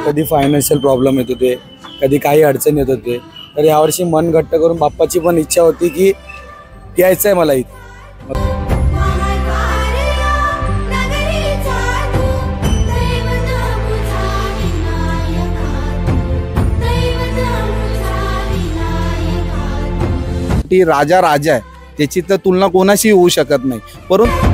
कधी financial problem येत होते, कधी काही अडचण येत होते. तर यावर्षी मन घट्ट करून बाप्पाची पण इच्छा होती की यायचं आहे मला इथे. राजा राजा आहे, त्याची तर तुलना कोणाशी होऊ शकत नाही. परंतु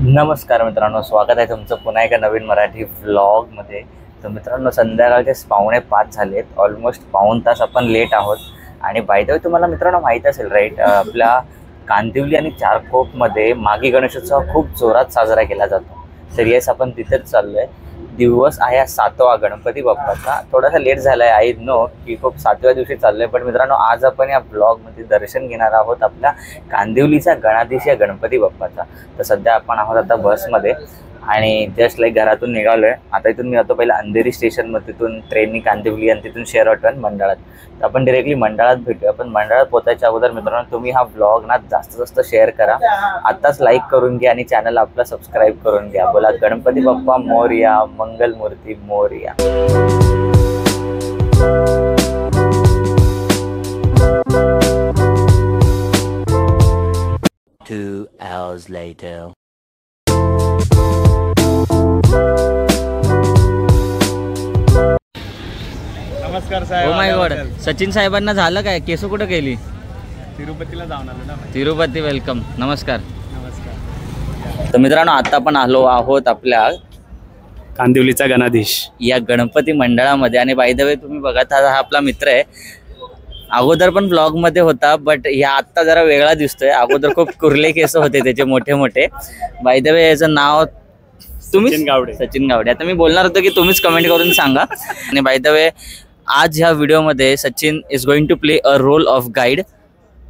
नमस्कार मित्रांनो, स्वागत आहे तुमचं पुन्हा एका नवीन मराठी व्लॉगमध्ये. तर मित्रांनो, संध्याकाळचे 4:45 झालेत. ऑलमोस्ट पाऊण तास आपण लेट आहोत. आणि बाय द वे तुम्हाला मित्रांनो माहीत असेल राईट, आपल्या कांदिवली आणि चारकोपमध्ये मागी गणेशोत्सव खूप जोरात साजरा केला जातो. तर येस, आपण तिथेच चाललो आहे. दिवस आहे 7वा गणपती बाप्पाचा. थोडासा लेट झाला आहे, आय नो की खूप 7व्या दिवशी चाललो आहे. पण मित्रांनो, आज आपण या ब्लॉगमध्ये दर्शन घेणार आहोत आपल्या कांदिवलीचा गणाधीश या गणपती बाप्पाचा. तर सध्या आपण आहोत आता बसमध्ये आणि जस्ट लाईक घरातून निघालो आहे. आता इथून मी जातो पहिला अंधेरी स्टेशनमध्ये, तिथून ट्रेननी कांदिवली आणि तिथून शेअर ऑटोन मंडळात. तर आपण डिरेक्टली मंडळात भेटूया. पण मंडळात पोहोचायच्या अगोदर मित्रांनो, तुम्ही हा ब्लॉग ना जास्तीत जास्त शेअर करा, आत्ताच लाईक करून घ्या आणि चॅनल आपला सबस्क्राईब करून घ्या. बोला Ganpati Bappa Morya, Mangalmurti Morya. Two hours later. नमस्कार साहेब. ओ माय गॉड, सचिन साहेबांना झालं काय? केस कुठं केली? तिरुपतीला जाऊन आलो ना. तिरुपती वेलकम. नमस्कार. नमस्कार. तर मित्रांनो, आता आपण आलो आहोत आपल्या कांदिवलीचा गणाधीश या गणपती मंडळामध्ये. आणि बाय द वे तुम्ही बघत हा आपला मित्र आहे. अगोदर पण ब्लॉग मध्ये होता, बट ह्या आत्ता जरा वेगळा दिसतोय. अगोदर खूप कुर्ले केस होते त्याचे मोठे मोठे. बाय द वे याचं नाव सचिन गावडे. सचिन गावडे. आता मी बोलणार होतो की तुम्हीच कमेंट करून सांगा. आणि बाय द वे, आज ह्या व्हिडिओमध्ये Sachin is going to play a role of guide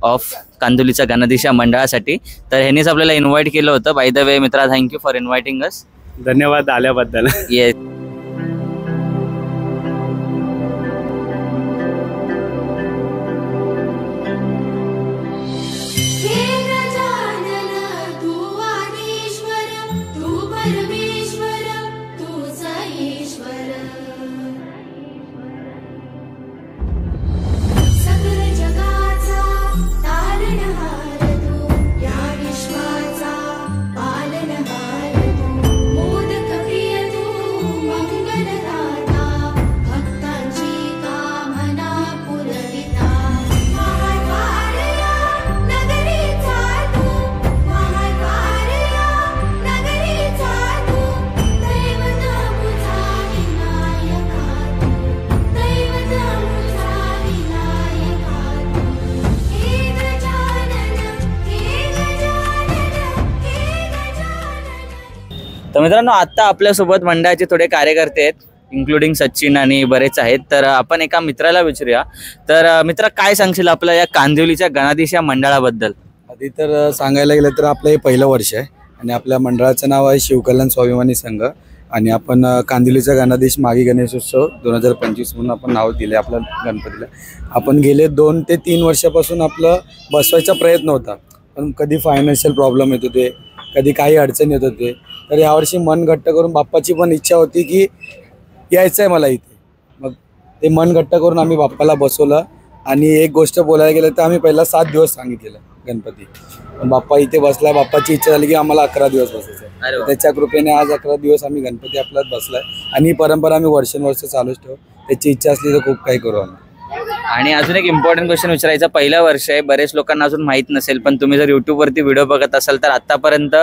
of कांदिवलीचा गणाधीश या मंडळासाठी. तर ह्यांनीच आपल्याला इन्व्हाइट केलं होतं. बाय द वे मित्रा, थँक्यू फॉर इन्व्हाइटिंग अस. धन्यवाद आल्याबद्दल. येस. तर मित्रांनो, आता आपल्यासोबत मंडळाचे थोडे कार्यकर्ते आहेत, इन्क्लुडिंग सचिन आणि बरेच आहेत. तर आपण एका मित्राला विचारूया. तर मित्र, काय सांगशील आपल्या या कांदिवलीच्या गणाधीश या मंडळाबद्दल? आधी तर सांगायला गेलं तर आपलं हे पहिलं वर्ष आहे आणि आपल्या मंडळाचं नाव आहे शिवकल्याण स्वाभिमानी संघ. आणि आपण कांदिवलीचा गणाधीश मागी गणेशोत्सव 2025 म्हणून आपण नाव दिले आपल्या गणपतीला. आपण गेले 2 ते 3 वर्षापासून आपलं बसवायचा प्रयत्न होता, पण कधी फायनान्शियल प्रॉब्लेम येत होते, कधी काही अडचण येत होते. तर यावर्षी मन घट्ट करून बाप्पाची पण इच्छा होती की यायचं आहे मला इथे. मग ते मन घट्ट करून आम्ही बाप्पाला बसवलं. आणि एक गोष्ट बोलायला गेलं तर आम्ही पहिला 7 दिवस सांगितलेलं गणपती, पण बाप्पा इथे बसलाय. बाप्पाची इच्छा झाली की आम्हाला 11 दिवस बसायचं आहे. त्याच्या कृपेने आज 11 दिवस आम्ही गणपती आपल्यात बसलाय. आणि ही परंपरा आम्ही वर्षानुवर्ष चालूच ठेवू. त्याची इच्छा असली तर खूप काही करू आम्ही. आणि अजून एक इम्पॉर्टंट क्वेश्चन विचारायचा. पहिलं वर्ष आहे, बरेच लोकांना अजून माहीत नसेल, पण तुम्ही जर यूट्यूबवरती व्हिडिओ बघत असाल तर आतापर्यंत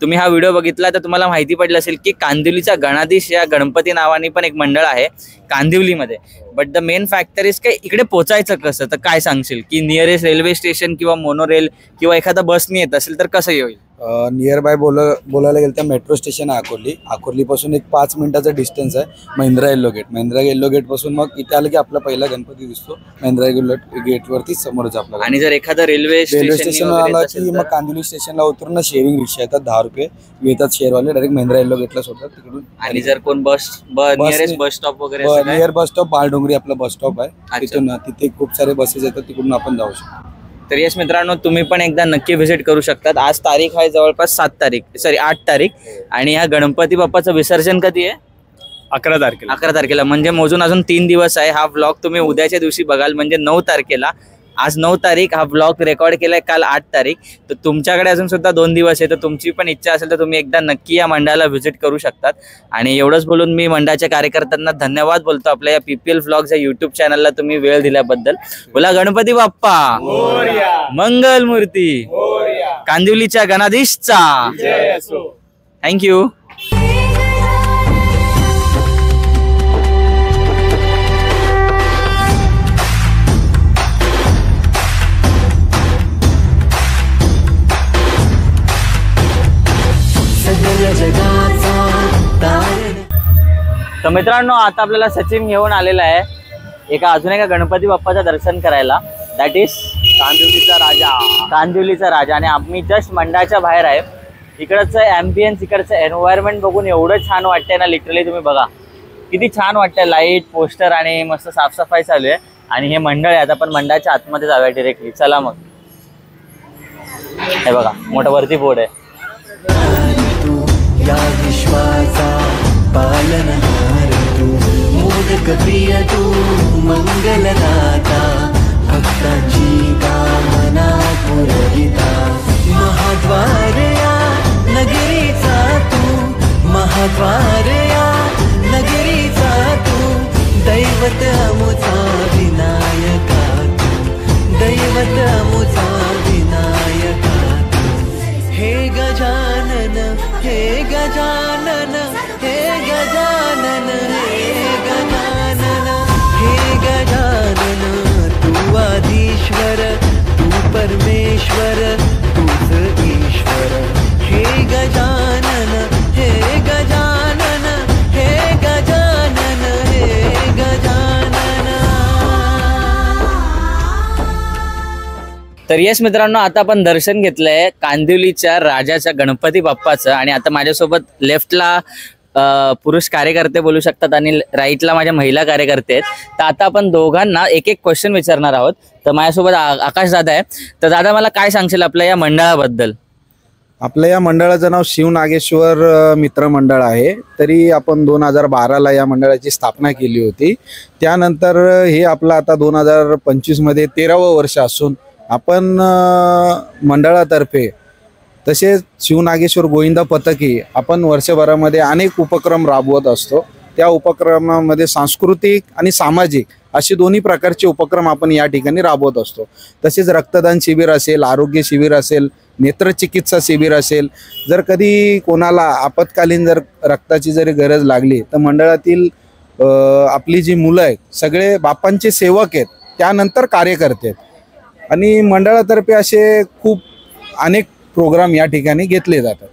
तुम्ही हा व्हिडिओ बघितला तर तुम्हाला माहिती पडलं असेल की कांदिवलीचा गणाधीश या गणपती नावाने पण एक मंडळ आहे कांदिवलीमध्ये. But the main factor is काय इकडे पोचायचं कसं? तर काय सांगशील की नियरेस्ट रेल्वे स्टेशन किंवा मोनोरेल किंवा एखादा बसनी येत असेल तर कसं येईल? नियर बाय बोलायला गेलं तर मेट्रो स्टेशन आहे अकोर्लीपासून एक 5 मिनिटाचा डिस्टन्स आहे. महिंद्रा येल्लो गेटपासून मग इथे आलं की आपला पहिला गणपती दिसतो. महिंद्रा येल्लो गेटवरती समोरच आपला. आणि जर एखादा रेल्वे स्टेशन आला की मग कांदिवली स्टेशनला उतरून ना शेअरिंग रिक्षा येतात, 10 रुपये येतात शेअरवाले, डायरेक्ट महिंद्रा येल्लो गेटला सोडतात तिकडून. आणि जर कोण नियरेस्ट बस स्टॉप वगैरे नियर बस स्टॉप बाळडोंगरी आपला बस स्टॉप आहे, तिथून तिथे खूप सारे बसेस येतात, तिकडून आपण जाऊ शकतो. तर यस मित्रांनो, तुम्ही पण एकदा नक्की व्हिजिट करू शकतात. आज तारीख आहे जवळपास 8 तारीख आणि ह्या गणपती बाप्पाचं विसर्जन कधी आहे? 11 तारखेला. 11 तारखेला, म्हणजे मोजून अजून 3 दिवस आहे. हा व्लॉग तुम्ही उद्याच्या दिवशी बघाल, म्हणजे 9 तारखेला. आज 9 तारीख, हा व्लॉग रेकॉर्ड केलाय काल 8 तारीख. तर तुमच्याकडे अजून सुद्धा 2 दिवस आहे. तर तुमची पण इच्छा असेल तर तुम्ही एकदा नक्की या मंडळाला व्हिजिट करू शकतात. आणि एवढंच बोलून मी मंडळाच्या कार्यकर्त्यांना धन्यवाद बोलतो. आपल्या या PPL व्लॉग्स या युट्यूब चॅनलला तुम्ही वेळ दिल्याबद्दल. बोला गणपती बाप्पा मंगल मूर्ती, कांदिवलीच्या गणाधीशचा थँक्यू. तर मित्रांनो, आता आपल्याला सचिन घेऊन आलेला आहे अजून एका गणपती बाप्पाचं दर्शन करायला. दॅट इज कांदिवलीचा राजा. आणि आम्ही जस्ट मंडळाच्या बाहेर आहे. इकडचं ॲम्बियन्स, इकडचं एन्व्हायरमेंट बघून एवढं छान वाटतंय ना. लिटरली तुम्ही बघा किती छान वाटतंय. लाईट, पोस्टर आणि मस्त साफसफाई चालू आहे. आणि हे मंडळ आहे. आता आपण मंडळाच्या आतमध्ये जाऊया डिरेक्टली. चला मग. हे बघा मोठा वरती बोर्ड आहे. या विश्वाचा पालनहार तू, मोदक प्रिय तू, मंगलदाता, भक्तांची कामना पुरविता. महाद्वार या नगरीचा तू, महाद्वार या नगरीचा तू, दैवत अमुचा विनायका तू, दैवत अमुचा विनायका. हे गजानन, हे गजानन, हे गजानन, हे गजानन, हे गजानन. तू आधीश्वर, तू परमेश्वर, तूच ईश्वर. हे गजानन, हे गजानन, हे गजानन, हे गजानन. तर येस मित्रांनो, आता आपण दर्शन घेतलंय कांदिवलीच्या राजाच्या गणपती बाप्पाचं. आणि आता माझ्यासोबत लेफ्टला पुरुष कार्यकर्ते बोलू शकतात आणि राईटला माझ्या महिला कार्यकर्ते आहेत. तर आता आपण दोघांना एक एक क्वेश्चन विचारणार आहोत. तर माझ्यासोबत आकाश दादा आहे. तर दादा, मला काय सांगशील आपल्या या मंडळाबद्दल? आपल्या या मंडळाचं नाव शिव नागेश्वर मित्र मंडळ आहे. तरी आपण 2012ला या मंडळाची स्थापना केली होती. त्यानंतर हे आपलं आता 2025 मध्ये 13वं वर्ष असून आपण मंडळातर्फे तसेच शिवनागेश्वर गोविंदा पथकी आपण वर्षभरामध्ये अनेक उपक्रम राबवत असतो. त्या उपक्रमामध्ये सांस्कृतिक आणि सामाजिक असे दोन्ही प्रकारचे उपक्रम आपण या ठिकाणी राबवत असतो. तसेच रक्तदान शिबिर असेल, आरोग्य शिबिर असेल, नेत्रचिकित्सा शिबिर असेल. जर कधी कोणाला आपत्कालीन जर रक्ताची जरी गरज लागली तर मंडळातील आपली जी मुलं आहेत सगळे बाप्पांचे सेवक आहेत, त्यानंतर कार्यकर्ते आहेत. आणि मंडळातर्फे असे खूप अनेक प्रोग्राम या ठिकाणी घेतले जातात.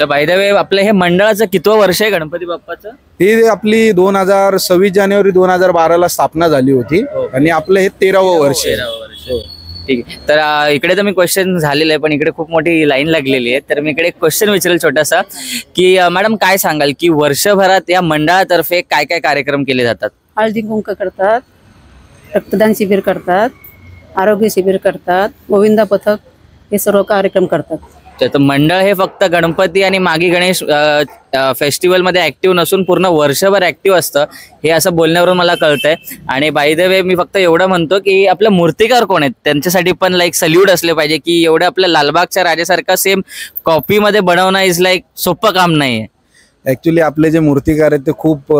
बाय द वे, आपलं हे मंडळाचं कितवं वर्ष आहे गणपती बाप्पाचं? ही आपली 26 जानेवारी 2012ला स्थापना झाली होती आणि आपलं हे 13वं वर्ष आहे. ठीक आहे. तर इकडे तर मी क्वेश्चन झालेलं आहे, पण इकडे खूप मोठी लाईन लागलेली आहे. तर मी इकडे एक क्वेश्चन विचारेल छोटासा, की मॅडम काय सांगाल की वर्षभरात या मंडळातर्फे काय काय कार्यक्रम केले जातात? हळदी कुंक करतात, रक्तदान शिबिर करतात, आरोग्य शिबिर करतात, गोविंदा पथक, हे सर्व कार्यक्रम करतात. तर मंडळ हे फक्त गणपती आणि मागी गणेश फेस्टिवल मध्ये ऍक्टिव्ह नसून पूर्ण वर्षभर ऍक्टिव्ह असतं, हे असं बोलण्यावरून मला कळतंय. आणि बाय द वे, मी फक्त एवढं म्हणतो की आपले मूर्तिकार कोण आहेत त्यांच्यासाठी पण लाईक सल्यूट असले पाहिजे, की एवढं आपल्या लालबागच्या राजासारखा सेम कॉपीमध्ये बनवणं इज लाईक सोपं काम नाहीये. ऍक्च्युली आपले जे मूर्तिकार आहेत ते खूप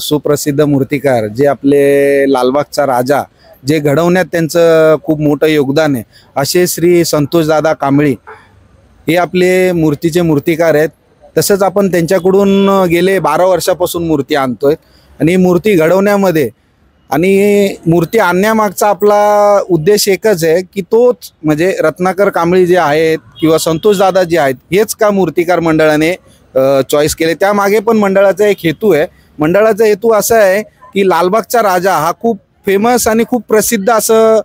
सुप्रसिद्ध मूर्तिकार, जे आपले लालबागचा राजा जे घडवण्यात त्यांचं खूप मोठं योगदान आहे, असे श्री संतोषदादा कांबळी हे आपले मूर्तीचे मूर्तिकार आहेत. तसंच आपण त्यांच्याकडून गेले 12 वर्षापासून मूर्ती आणतोय. आणि मूर्ती घडवण्यामध्ये आणि मूर्ती आणण्यामागचा आपला उद्देश एकच आहे की तोच म्हणजे रत्नाकर कांबळी जे आहेत किंवा संतोषदादा जे आहेत हेच का मूर्तिकार मंडळाने चॉईस केले. त्यामागे पण मंडळाचा एक हेतू आहे. मंडळाचा हेतू असा आहे की लालबागचा राजा हा खूप फेमस आणि खूप प्रसिद्ध असं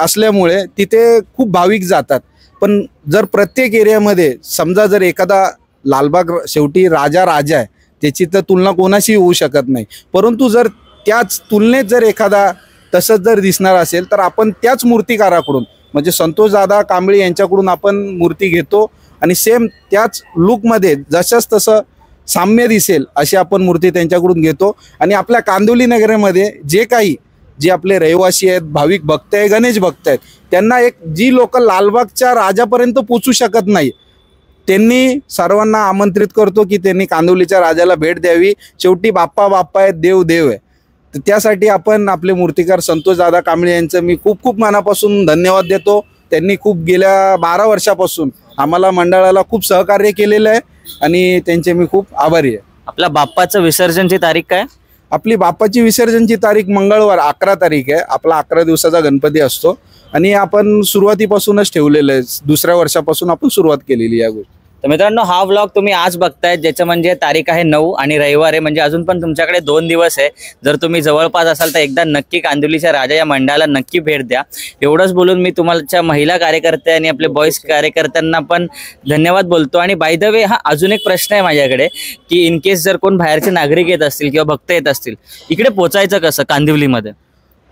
असल्यामुळे तिथे खूप भाविक जातात. पण जर प्रत्येक एरियामध्ये समजा जर एखादा लालबाग शेवटी राजा आहे, त्याची तर तुलना कोणाशी होऊ शकत नाही. परंतु जर त्याच तुलनेत जर एखादा तसंच जर दिसणार असेल तर आपण त्याच मूर्तिकाराकडून म्हणजे संतोष दादा कांबळे यांच्याकडून आपण मूर्ती घेतो आणि सेम त्याच लुकमध्ये जशाच तसं साम्य दिसेल अशी आपण मूर्ती त्यांच्याकडून घेतो. आणि आपल्या कांदिवली नगरामध्ये जे आपले रहिवासी आहेत, भाविक भक्त आहे, गणेश भक्त आहेत, त्यांना जी लोक लालबागच्या राजापर्यंत पोचू शकत नाही, त्यांनी सर्वांना आमंत्रित करतो की त्यांनी कांदिवलीच्या राजाला भेट द्यावी. शेवटी बाप्पा आहे, देव आहे. तर त्यासाठी आपण आपले मूर्तिकार संतोष दादा कांबळे यांचं मी खूप खूप मनापासून धन्यवाद देतो. त्यांनी खूप गेल्या 12 वर्षापासून आम्हाला मंडळाला खूप सहकार्य केलेलं आहे आणि त्यांचे मी खूप आभारी आहे. आपल्या बाप्पाचं विसर्जनची तारीख काय? आपली बाप्पाची विसर्जनची तारीख मंगळवार 11 तारीख आहे. आपला 11 दिवसाचा गणपती असतो आणि आपण सुरुवातीपासूनच ठेवलेलं आहे. दुसऱ्या वर्षापासून आपण सुरुवात केलेली या गोष्टी. तर मित्रांनो, हा व्लॉग तुम्ही आज बघताय, ज्याचं म्हणजे तारीख आहे 9 आणि रविवार आहे, म्हणजे अजून पण तुमच्याकडे 2 दिवस आहे. जर तुम्ही जवळपास असाल तर एकदा नक्की कांदिवलीच्या राजा या मंडळाला नक्की भेट द्या. एवढंच बोलून मी तुम्हाला महिला कार्यकर्ते आणि आपले बॉईज कार्यकर्त्यांना पण धन्यवाद बोलतो. आणि बाय द वे, हा अजून एक प्रश्न आहे माझ्याकडे की इन केस जर कोण बाहेरचे नागरिक येत असतील किंवा भक्त येत असतील, इकडे पोचायचं कसं कांदिवलीमध्ये?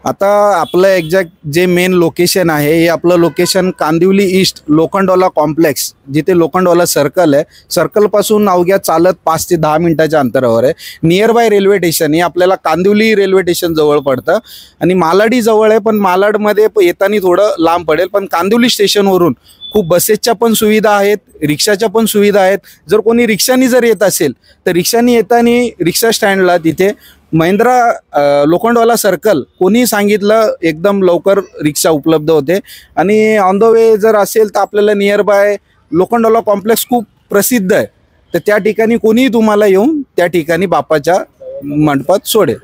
आता आपलं एक्झॅक्ट जे मेन लोकेशन आहे हे आपलं location Kandivali east Lokhandwala complex, जिथे लोखंडवाला सर्कल आहे, सर्कलपासून अवघ्या चालत 5 ते 10 मिनिटाच्या अंतरावर आहे. नियर बाय रेल्वे स्टेशन, हे आपल्याला कांदिवली रेल्वे स्टेशन जवळ पडतं आणि मालाडी जवळ आहे, पण मालाडमध्ये येताना थोडं लांब पडेल. पण कांदिवली स्टेशनवरून खूप बसेसच्या पण सुविधा आहेत, रिक्षाच्या पण सुविधा आहेत. जर कोणी रिक्षानी जर येत असेल तर रिक्षानी येताना रिक्षा स्टँडला तिथे महिंद्रा लोखंडवाला सर्कल कोणी सांगितलं एकदम लवकर रिक्षा उपलब्ध होते. आणि ऑन द वे जर असेल तर आपल्याला नियर बाय लोखंडवाला कॉम्प्लेक्स खूप प्रसिद्ध आहे, तर त्या ठिकाणी कोणीही तुम्हाला येऊन त्या ठिकाणी बाप्पाच्या मंडपात सोडेल.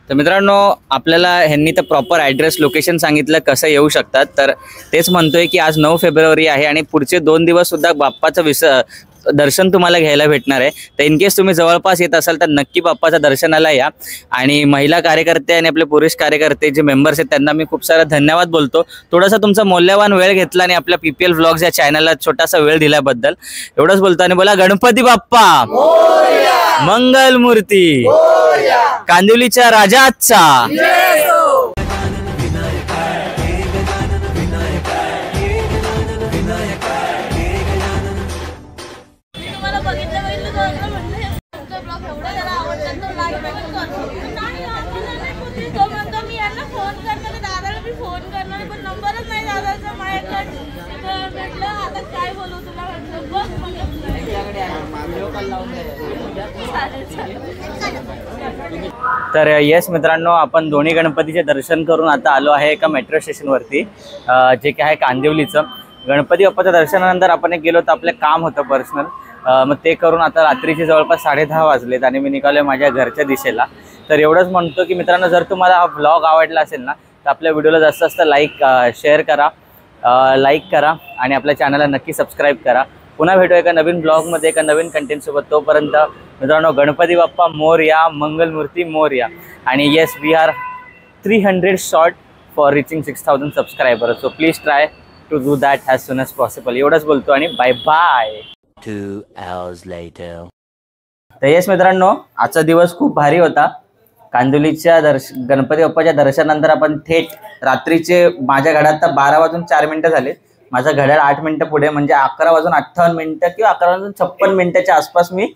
तर मित्रांनो, आपल्याला ह्यांनी तर प्रॉपर ॲड्रेस लोकेशन सांगितलं कसं येऊ शकतात. तर तेच म्हणतोय की आज 9 फेब्रुवारी आहे आणि पुढचे 2 दिवस सुद्धा बाप्पाचं दर्शन तुम्हाला घ्यायला भेटणार आहे. तर इन केस तुम्ही जवळपास येत असाल तर नक्की बाप्पाच्या दर्शनाला या. आणि महिला कार्यकर्ते आणि आपले पुरुष कार्यकर्ते जे मेंबर्स आहेत त्यांना मी खूप सारा धन्यवाद बोलतो. थोडासा तुमचा मौल्यवान वेळ घेतला आणि आपल्या PPL व्लॉग्स या चॅनलला छोटासा वेळ दिल्याबद्दल एवढंच बोलतो. आणि बोला गणपती बाप्पा मंगल मूर्ती, कांदिवलीच्या राजाचा. तर येस मित्रांनो, आपण दोन्ही गणपतीचे दर्शन करून आता आलो आहे एका मेट्रो स्टेशनवरती, जे की आहे कांदिवलीचं. गणपती बाप्पाच्या दर्शनानंतर आपण एक गेलो तर आपलं काम होतं पर्सनल, मग ते करून आता रात्रीचे जवळपास 10:30 वाजलेत आणि मी निघालो माझ्या घरच्या दिशेला. तर एवढंच म्हणतो की मित्रांनो, जर तुम्हाला हा व्लॉग आवडला असेल ना तर आपल्या व्हिडिओला जास्त जास्त शेअर करा, लाईक करा आणि आपल्या चॅनलला नक्की सबस्क्राईब करा. पुन्हा भेटू एका नवीन ब्लॉगमध्ये एका नवीन कंटेंटसोबत. तोपर्यंत मित्रांनो, गणपती बाप्पा मोरया, मंगलमूर्ती मोरया. आणि yes, we are 300 short for reaching 6000 subscribers, so please try to do that as soon as possible. एवढंच बोलतो आणि बाय बाय. 2 hours later. तर येस मित्रांनो, आजचा दिवस खूप भारी होता. कांदिवलीच्या गणपती बाप्पाच्या दर्शनानंतर आपण थेट रात्रीचे, माझ्या घड्यात तर 12:04 झाले, माझं घड्याळ 8 मिनिटं पुढे, म्हणजे 11:58 किंवा 11:56 आसपास मी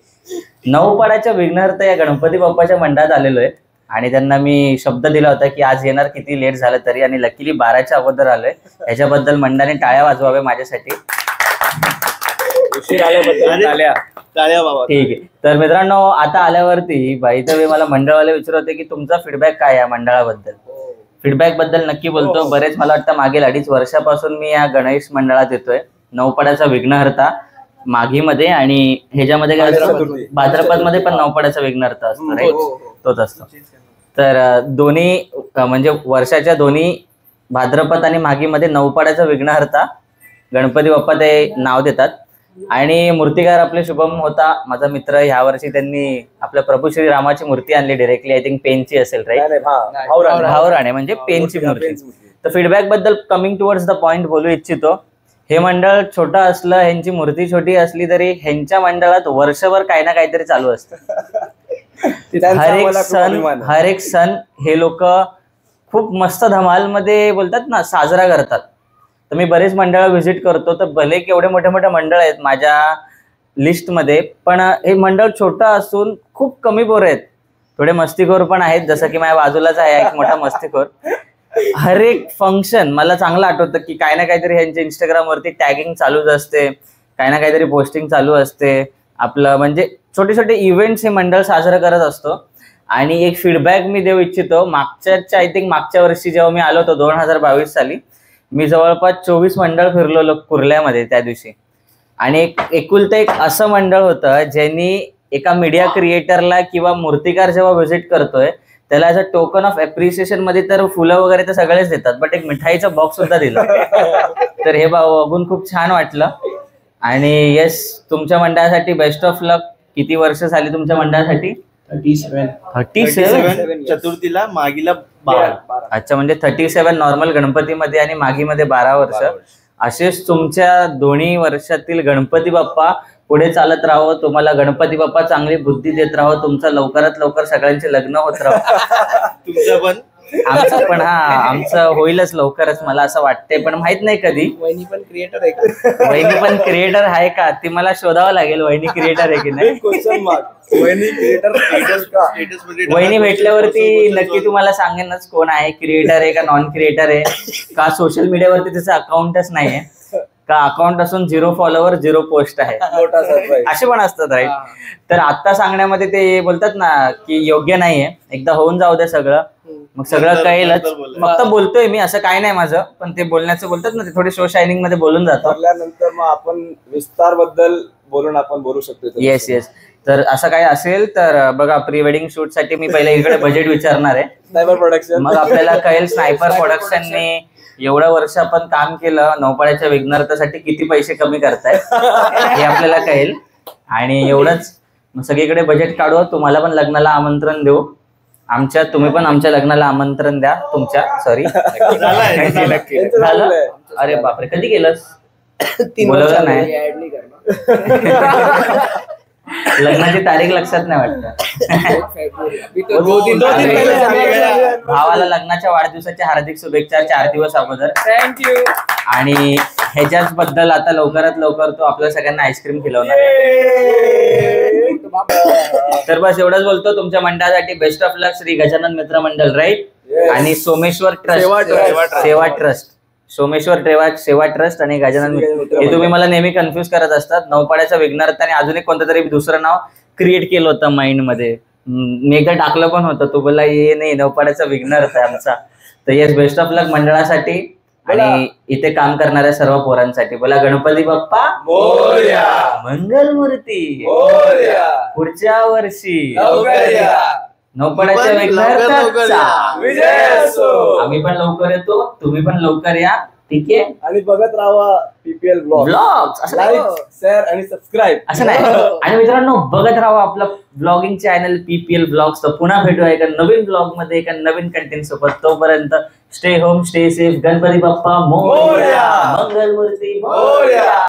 नौपाड्याच्या विघ्नहर्ता या गणपती बाप्पाच्या मंडळात आलेलो आहे. आणि त्यांना मी शब्द दिला होता की आज येणार किती लेट झालं तरी, आणि लकीली 12च्या अगोदर आलोय. ह्याच्याबद्दल मंडळाने टाळ्या वाजवावे माझ्यासाठी. ठीक आहे. तर मित्रांनो, आता आल्यावरती बाई तर मला मंडळवाले विचारत होते की तुमचा फीडबॅक काय आहे मंडळाबद्दल. फीडबॅक बद्दल नक्की बोलतो. बरेच मला वाटतं मागील 2.5 वर्षापासून मी या गणेश मंडळात येतोय. नौपाड्याचा विघ्नहर्ता माघीमध्ये आणि ह्याच्यामध्ये काय असतं, भाद्रपदमध्ये पण नौपाड्याचा विघ्नहर्ता असतो, राईट, तोच असतो. तर दोन्ही म्हणजे वर्षाच्या दोन्ही भाद्रपद आणि माघीमध्ये नौपाड्याचा विघ्नहर्ता गणपती बाप्पा ते नाव देतात. आणि मूर्तिकार आपले शुभम होता माझा मित्र, ह्या वर्षी त्यांनी आपल्या प्रभू श्री रामाची मूर्ती आणली डायरेक्टली. आय थिंक पेनची असेल, राईट, भावराणे म्हणजे पेनची मूर्ती. तर फीडबॅक बद्दल कमिंग टुवर्ड्स द पॉइंट बोलू इच्छितो. हे मंडळ छोटं असलं, ह्यांची मूर्ती छोटी असली तरी ह्यांच्या मंडळात वर्षभर काही ना काहीतरी चालू असतं. हर एक सण हे लोक खूप मस्त धमालमध्ये बोलतात ना साजरा करतात. तर मी बरेच मंडळ व्हिजिट करतो, तर भले केवढे मोठे मोठे मंडळ आहेत माझ्या लिस्टमध्ये, पण हे मंडळ छोटं असून खूप कमी पोरं आहेत. थोडे मस्तीखोर पण आहेत, जसं की माझ्या बाजूलाच आहे एक मोठा मस्तीखोर. हर एक फंक्शन मला चांगलं आठवतं की काही ना काहीतरी ह्यांच्या इंस्टाग्रामवरती टॅगिंग चालूच असते, काही ना काहीतरी पोस्टिंग चालू असते. आपलं म्हणजे छोटे छोटे इव्हेंट्स हे मंडळ साजरं करत असतो. आणि एक फीडबॅक मी देऊ इच्छितो. आय थिंक मागच्या वर्षी जेव्हा मी आलो होतो 2022 साली, मी जवळपास 24 मंडळ फिरलो कुर्ल्यामध्ये त्या दिवशी. आणि एकुलतं एक असं मंडळ होतं ज्यांनी एका मीडिया क्रिएटरला किंवा मूर्तिकार जेव्हा व्हिजिट करतोय त्याला as a token of appreciation मध्ये तर फुलं वगैरे तर सगळेच देतात, बट एक मिठाईचा बॉक्स सुद्धा दिला. तर हे बघून खूप छान वाटलं. आणि येस, तुमच्या मंडळासाठी बेस्ट ऑफ लक. किती वर्ष झाली तुमच्या मंडळासाठी? 37. चतुर्थीला मागीला 12. अच्छा, म्हणजे 37 नॉर्मल गणपतीमध्ये आणि मागीमध्ये 12 वर्ष. असेच तुमच्या दोन्ही वर्षातील गणपती बाप्पा पुढे चालत राहो. तुम्हाला गणपती बाप्पा चांगली बुद्धी देत राहो. तुमचं लवकरात लवकर सगळ्यांचे लग्न होत राहो. तुमचं पण, आमचं पण. आमचं होईलच लवकरच, मला असं वाटतंय, पण माहित नाही कधी. वहिनी पण क्रिएटर आहे का? वहिनी पण क्रिएटर आहे का ती मला शोधावं लागेल. वहिनी क्रिएटर आहे की नाही? वहिनी भेटल्यावरती नक्की तुम्हाला सांगेनच कोण आहे, क्रिएटर आहे का नॉन क्रिएटर आहे का, सोशल मीडियावरती त्याचं अकाउंटच नाहीये का, अकाउंट असून 0 फॉलोवर 0 पोस्ट आहे, असे पण असतात राईट. तर आता सांगण्यामध्ये ते बोलतात ना की योग्य नाहीये. एकदा होऊन जाऊ दे सगळं, मग सगळं कळेलच. फक्त बोलतोय मी, असं काय नाही माझं, पण ते बोलण्याचं बोलतात ना, ते थोडी शो शायनिंग मध्ये बोलून जातो. नंतर मग आपण विस्तार बद्दल बोलून आपण बोलू शकतो. Yes yes. तर असं काय असेल तर बघा, प्री वेडिंग शूट साठी मी पहिले इकडे बजेट विचारणार आहे. Sniper production. मग आपल्याला कळेल स्नायपर प्रोडक्शनने एवढं वर्ष आपण काम केलं, नौपाड्याच्या विघ्नर्थासाठी किती पैसे कमी करताय हे आपल्याला कळेल. आणि एवढंच, सगळीकडे बजेट काढू. तुम्हाला पण लग्नाला आमंत्रण देऊ. तुम्ही पण आमच्या लग्नाला आमंत्रण द्या तुमच्या. सॉरी झालं. अरे बापरे, कधी केलंस? बोलवलं नाही. लग्नाची तारीख लक्षात नाही वाटत. भावाला लग्नाच्या वाढदिवसाच्या हार्दिक शुभेच्छा 4 दिवस अगोदर. थँक्यू. आणि ह्याच्याच बद्दल आता लवकरात लवकर तो आपल्या सगळ्यांना आईस्क्रीम खिलवणार आहे. तर बस एवढंच बोलतो. तुमच्या मंडळासाठी बेस्ट ऑफ लक. श्री गजानन मित्र मंडळ राईट, आणि सोमेश्वर सेवा ट्रस्ट, सोमेश्वर सेवा ट्रस्ट आणि गजानन मित्र, हे तुम्ही मला नेहमी कन्फ्युज करत असतात. नौपाड्याचा विघ्नर्थ आणि अजून एक कोणतं तरी दुसरं नाव क्रिएट केलं होतं माइंड मध्ये. मी एकदा टाकलं पण होतं, तो बोलला ये नाही, नौपाड्याचा विघ्नर्थ आहे आमचा. तर येस, बेस्ट ऑफ लक मंडळासाठी आणि इथे काम करणाऱ्या सर्व पोरांसाठी. बोला गणपती बाप्पा मोरया. मंगलमूर्ती मोरया. पुढच्या वर्षी लवकर या. नौपाड्याच्या विघ्नर्थाचा विजय असो. आम्ही पण लवकर येतो, तुम्ही पण लवकर या. ठीक आहे. आणि बघत राहा पीपीएल ब्लॉग्स. असं नाही, लाईक, शेअर आणि सबस्क्राईब. असं नाही. आणि मित्रांनो, बघत राहा आपलं ब्लॉगिंग चॅनल पीपीएल ब्लॉग्स. तर पुन्हा भेटूया एका नवीन ब्लॉग मध्ये एका नवीन कंटेंट सोबत. तोपर्यंत stay home, stay safe. Ganpati Bappa Morya. Mangalmurti Morya.